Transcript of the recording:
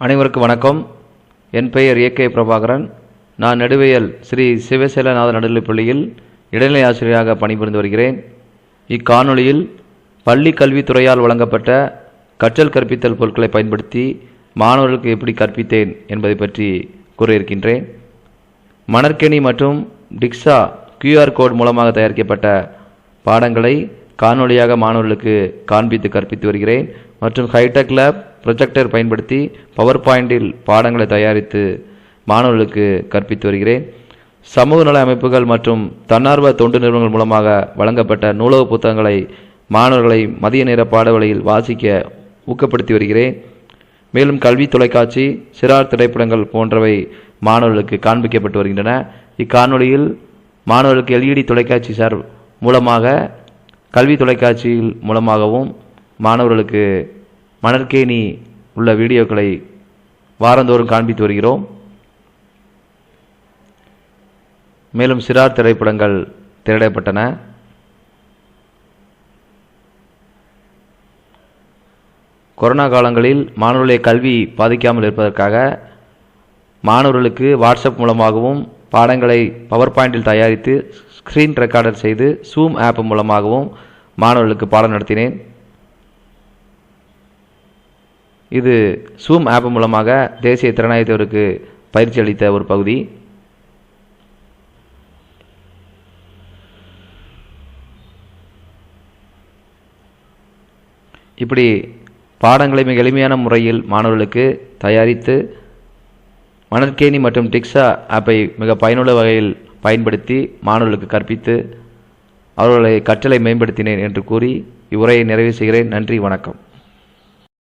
அனைவருக்கும் வணக்கம். என் பெயர் ஏ.கே. பிரபாகரன். நான் நெடுவையல் ஸ்ரீ சிவசேலநாத நடுநிலைப்பள்ளியில் இடைநிலை ஆசிரியராக பணிபுரிந்து வருகிறேன். இக்காணொளியில் பள்ளி கல்வித்துறையால் வழங்கப்பட்ட கற்றல் கற்பித்தல் பொருட்களை பயன்படுத்தி மாணவர்களுக்கு எப்படி கற்பித்தேன் என்பதை பற்றி கூற இருக்கின்றேன். மணற்கேணி மற்றும் டிக்ஸா QR கோட் மூலமாக தயாரிக்கப்பட்ட பாடங்களை காணொளியாக மாணவர்களுக்கு காண்பித்து கற்பித்து வருகிறேன். மற்றும் ஹைடெக் லேப் ப்ரொஜெக்டர் பயன்படுத்தி பவர் பாயிண்டில் பாடங்களை தயாரித்து மாணவர்களுக்கு கற்பித்து வருகிறேன். சமூக நல அமைப்புகள் மற்றும் தன்னார்வ தொண்டு நிறுவனங்கள் மூலமாக வழங்கப்பட்ட நூலக புத்தகங்களை மாணவர்களை மதிய நேர பாடவெளியில் வாசிக்க ஊக்கப்படுத்தி வருகிறேன். மேலும் கல்வி தொலைக்காட்சி, சிறார் திரைப்படங்கள் போன்றவை மாணவர்களுக்கு காண்பிக்கப்பட்டு வருகின்றன. இக்காணொளியில் மாணவர்களுக்கு LED தொலைக்காட்சி மூலமாக கல்வி தொலைக்காட்சியில் மூலமாகவும் மாணவர்களுக்கு மணற்கேணி உள்ள வீடியோக்களை வாரந்தோறும் காண்பித்து வருகிறோம். மேலும் சிறார் திரைப்படங்கள் திரையிடப்பட்டன. கொரோனா காலங்களில் மாணவர்களை கல்வி பாதிக்காமல் இருப்பதற்காக மாணவர்களுக்கு வாட்ஸ்அப் மூலமாகவும் பாடங்களை பவர் பாயிண்டில் தயாரித்து ஸ்க்ரீன் ரெக்கார்டர் செய்து Zoom ஆப் மூலமாகவும் மாணவர்களுக்கு பாடம் நடத்தினேன். இது Zoom ஆப் மூலமாக தேசிய திறனாய்வோருக்கு பயிற்சி அளித்த ஒரு பகுதி. இப்படி பாடங்களை மிக எளிமையான முறையில் மாணவர்களுக்கு தயாரித்து மணற்கேணி மற்றும் டிக்ஸா ஆப்பை மிக பயனுள்ள வகையில் பயன்படுத்தி மாணவர்களுக்கு கற்பித்து அவர்களை கற்றலை மேம்படுத்தினேன் என்று கூறி இவ்வுரையை நிறைவு செய்கிறேன். நன்றி, வணக்கம்.